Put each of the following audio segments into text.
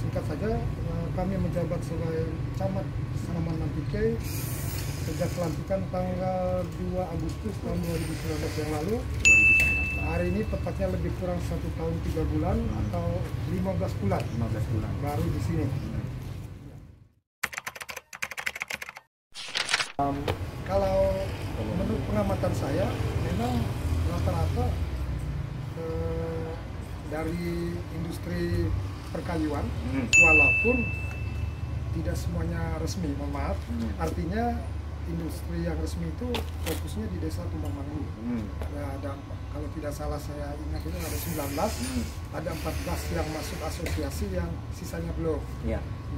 singkat saja, kami menjabat sebagai Camat Sanaman Nantike sejak pelantikan tanggal 2 Agustus tahun 2019 yang lalu. Hari ini tepatnya lebih kurang 1 tahun 3 bulan atau 15 bulan baru di sini. Kalau menurut pengamatan saya, memang rata-rata dari industri perkayuan, walaupun tidak semuanya resmi, maaf, artinya industri yang resmi itu fokusnya di desa Tumbang Manggu. Ada, kalau tidak salah saya ingat itu ada 19, ada 14 yang masuk asosiasi, yang sisanya belum.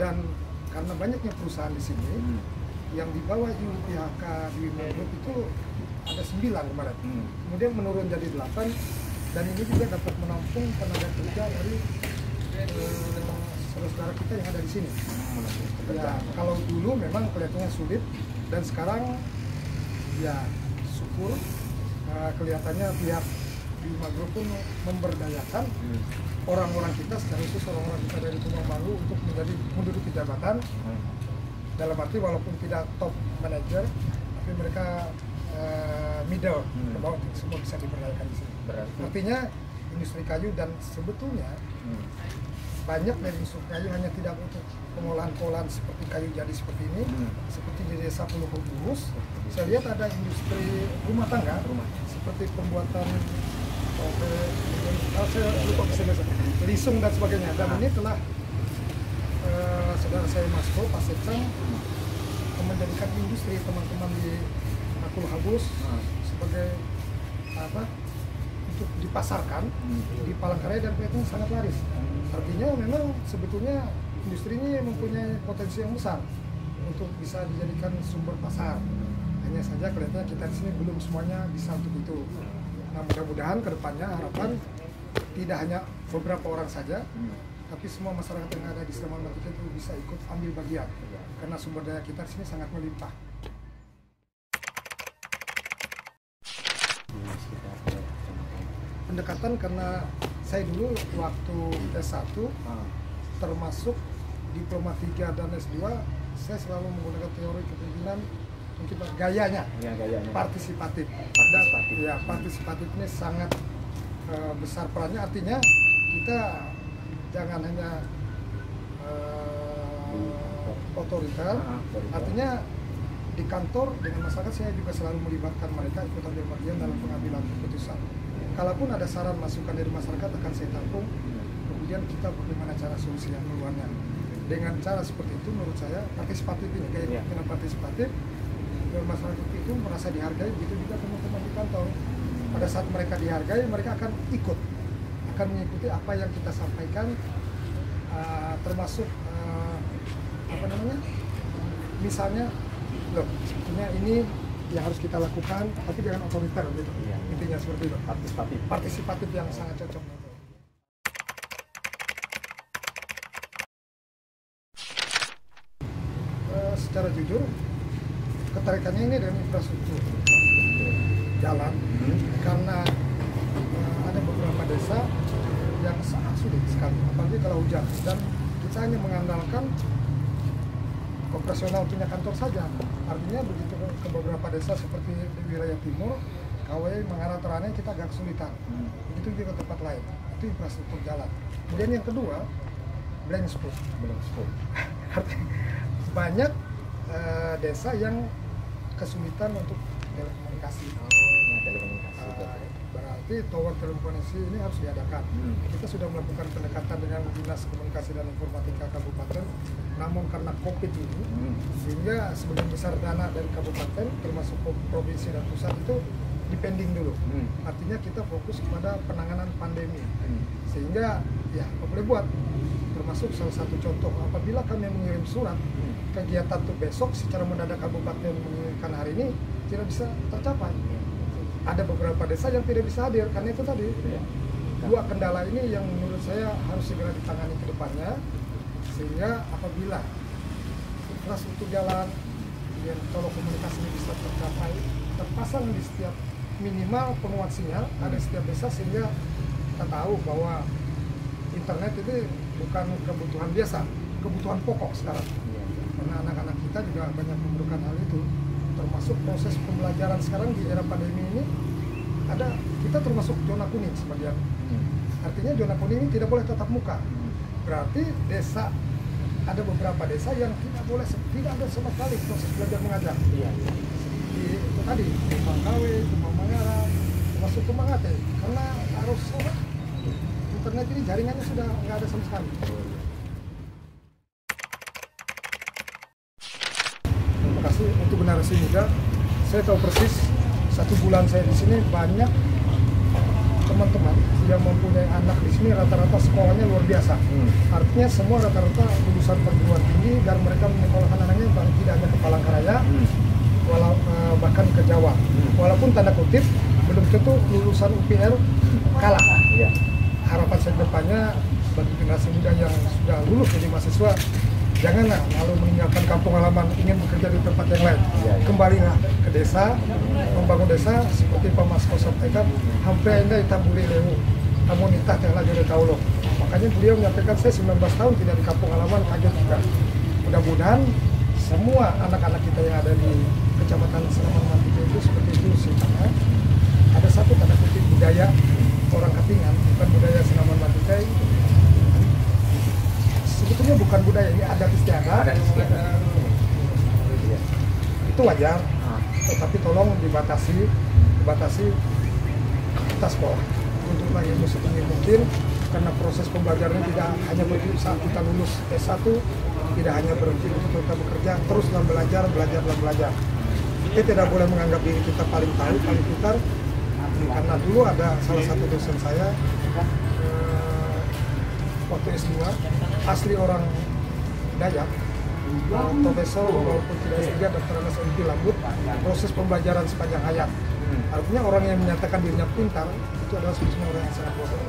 Dan karena banyaknya perusahaan di sini, yang di bawah IUPHK di Group itu ada 9 kemarin. Kemudian menurun jadi 8, dan ini juga dapat menampung tenaga kerja dari saudara kita yang ada di sini. Ya, kalau dulu memang kelihatannya sulit, dan sekarang ya syukur kelihatannya pihak Bima Group pun memberdayakan orang-orang kita, secara khusus orang-orang kita dari Tumbang Manggu untuk menduduki jabatan. Dalam arti walaupun tidak top manager, tapi mereka middle, ke bawah, semua bisa diberdayakan di sini. Artinya industri kayu, dan sebetulnya banyak dari industri kayu hanya tidak untuk pengolahan seperti kayu jadi seperti ini, seperti di desa Pulau Bulus. Saya lihat ada industri rumah tangga, seperti pembuatan saya lupa lisung dan sebagainya. Dan ini telah saudara saya Mas Bo, Pak Seksan, menjadikan industri teman-teman di Makul Habus sebagai apa, untuk dipasarkan di Palangkaraya, dan kelihatannya sangat laris. Artinya memang sebetulnya industri ini mempunyai potensi yang besar untuk bisa dijadikan sumber pasar. Hanya saja kelihatannya kita di sini belum semuanya bisa untuk itu. Nah, mudah-mudahan kedepannya harapan tidak hanya beberapa orang saja, tapi semua masyarakat yang ada di Sanaman Nantike itu bisa ikut ambil bagian, karena sumber daya kita di sini sangat melimpah. Pendekatan karena saya dulu waktu S1 termasuk diploma 3 dan S2, saya selalu menggunakan teori kepemimpinan, mungkin gayanya, partisipatif. Ya, partisipatif ini sangat besar perannya, artinya kita jangan hanya otoriter, artinya di kantor dengan masyarakat saya juga selalu melibatkan mereka ikut ambil bagian dalam pengambilan keputusan. Kalaupun ada saran masukan dari masyarakat akan saya tampung, kemudian kita bagaimana cara solusi yang keluarnya. Dengan cara seperti itu menurut saya partisipatif ini, kayak dengan partisipatif, dan masyarakat itu merasa dihargai, begitu juga teman-teman di kantor. Pada saat mereka dihargai, mereka akan akan mengikuti apa yang kita sampaikan, termasuk apa namanya, misalnya, loh, sebetulnya ini yang harus kita lakukan, tapi jangan otoriter gitu. Intinya seperti itu. Partisipatif yang sangat cocok. Secara jujur, ketarikannya ini dengan infrastruktur jalan, karena ada beberapa desa yang sangat sulit sekali, apalagi kalau hujan, dan kita hanya mengandalkan operasional punya kantor saja. Artinya begitu ke beberapa desa seperti di wilayah timur, KW, Mengarah, Terane, kita agak kesulitan. Begitu juga ke tempat lain, itu infrastruktur jalan. Kemudian yang kedua, blank spot. Banyak desa yang kesulitan untuk telekomunikasi. Berarti tower telekomunikasi ini harus diadakan. Kita sudah melakukan pendekatan dengan Dinas Komunikasi dan Informatika Kabupaten, namun karena COVID ini, sehingga sebagian besar dana dari kabupaten, termasuk provinsi dan pusat, itu dipending dulu. Artinya kita fokus kepada penanganan pandemi, sehingga ya apa boleh buat. Termasuk salah satu contoh, apabila kami mengirim surat kegiatan untuk besok, secara mendadak kabupaten menginginkan hari ini, tidak bisa tercapai. Ada beberapa desa yang tidak bisa hadir, karena itu tadi dua kendala ini yang menurut saya harus segera ditangani ke depannya, sehingga apabila infrastruktur jalan dan telekomunikasi ini bisa tercapai, terpasang di setiap minimal penguat sinyal ada setiap desa, sehingga kita tahu bahwa internet itu bukan kebutuhan biasa, kebutuhan pokok sekarang. Karena anak-anak kita juga banyak memerlukan hal itu. Termasuk proses pembelajaran sekarang di era pandemi ini, kita termasuk zona kuning sebagian. Artinya zona kuning ini tidak boleh tatap muka. Berarti ada beberapa desa yang tidak ada sama sekali proses belajar mengajar. Itu tadi, Mangkawe, Mangara, termasuk Mangate, karena harus internet ini jaringannya sudah nggak ada sama sekali. Terima kasih untuk generasi muda. Saya tahu persis 1 bulan saya di sini banyak teman-teman yang mempunyai anak di sini rata-rata sekolahnya luar biasa. Artinya semua rata-rata lulusan perguruan tinggi dan mereka menyekolahkan anaknya tidak hanya ke Palangkaraya, bahkan ke Jawa. Walaupun tanda kutip belum tentu lulusan UPR kalah. Harapan saya depannya bagi generasi muda yang sudah lulus jadi mahasiswa, janganlah lalu meninggalkan kampung halaman ingin bekerja di tempat yang lain. Kembalilah ke desa, membangun desa seperti Pak Mas sampaikan, hampir anda itabuli lewu, kamu nitah telah jadi tahu loh. Makanya beliau menyampaikan saya 19 tahun tidak di kampung halaman, kaget juga. Mudah-mudahan semua anak-anak kita yang ada di Kecamatan Senaman Mantike itu seperti itu sih. Ada satu tanda kutip budaya orang Katingan, bukan budaya Senaman Mantike. Sebetulnya bukan budaya, ini adat istiadat. Itu wajar, tetapi tolong dibatasi kita sekolah untuk ilmu setinggi mungkin, karena proses pembelajarannya tidak hanya berhenti saat kita lulus S1, tidak hanya berhenti untuk kita bekerja, teruslah belajar. Kita tidak boleh menganggap diri kita paling tahu, paling pintar, karena dulu ada salah satu dosen saya waktu S2, asli orang Dayak, profesor walaupun tidak S3, Dr. Anas MP Lambut, proses pembelajaran sepanjang hayat. Artinya orang yang menyatakan dirinya pintar, itu adalah sebenarnya orang yang sangat bodoh.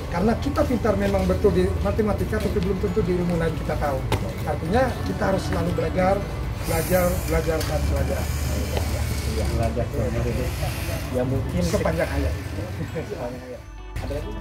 Karena kita pintar memang betul di matematika, tapi belum tentu di ilmu lain kita tahu. Artinya kita harus selalu belajar dan belajar. Belajar yang mungkin sepanjang hayat. Ada lagi?